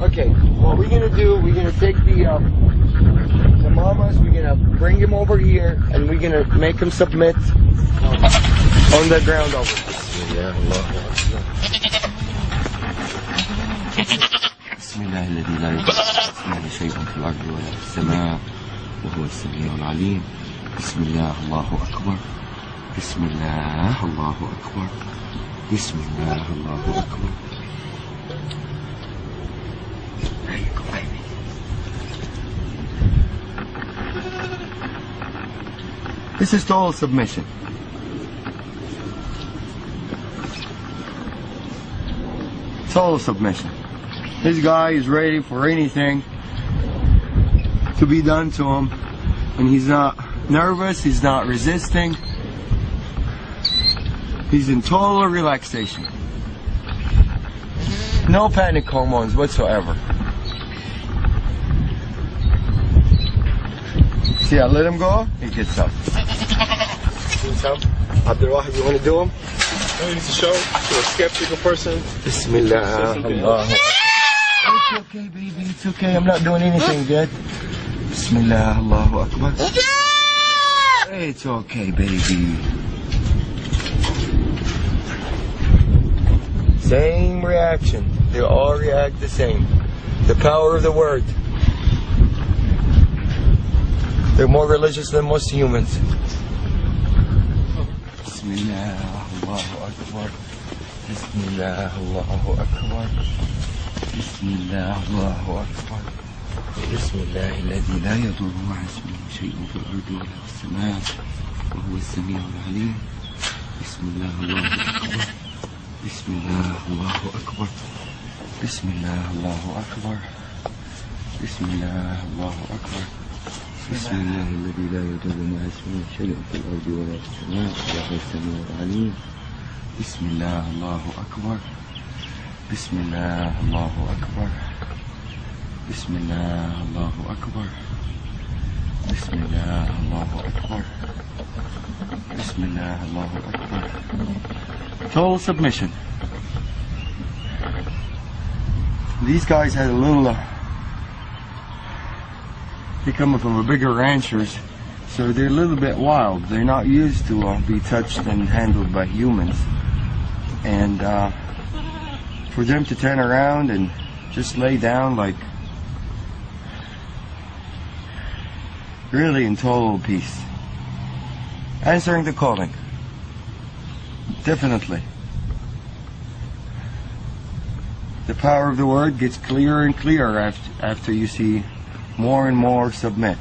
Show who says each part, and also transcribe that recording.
Speaker 1: Okay, what we're gonna do, we're gonna take the mamas, we're gonna bring him over here, and we're gonna make him submit on the ground over.
Speaker 2: بسم الله الذي لا يضر شيء في الأرض ولا في السماء وهو السميع العليم. بسم الله الله أكبر. بسم الله الله أكبر. بسم الله الله أكبر.
Speaker 1: This is total submission. Total submission. This guy is ready for anything to be done to him, and he's not nervous, he's not resisting. He's in total relaxation. No panic hormones whatsoever. See, I let him go, he gets up. Abdulwahid, you want to do him?
Speaker 3: I need to show to a skeptical person.
Speaker 1: Bismillah. It's okay, baby, it's okay. I'm not doing anything yet. Bismillah, Allahu Akbar. It's okay, baby. Same reaction. They all react the same. The power of the word. They're more religious than most humans. Bismillah, Allahu Akbar. Bismillah, Allahu Akbar. Bismillah, Allahu Akbar.
Speaker 2: Bismillah الذي لا يضر مع اسمه شيء في الأرض ولا في السماء وهو السميع العليم. بسم الله الله أكبر. بسم الله الله أكبر. بسم الله الله أكبر. بسم الله الله أكبر. بسم الله الذي لا يضر مع اسمه شيء في الأرض ولا في السماء وهو السميع العليم. بسم الله الله أكبر. بسم الله الله أكبر. بسم الله الله أكبر. بسم الله الله أكبر. بسم الله الله أكبر. Total submission. These guys had a little they're coming from a bigger ranchers, so they're a little bit wild. They're not used to be touched and handled by humans, and for them to turn around and just lay down like really in total peace, answering the calling. Definitely. The power of the word gets clearer and clearer after you see more and more submit.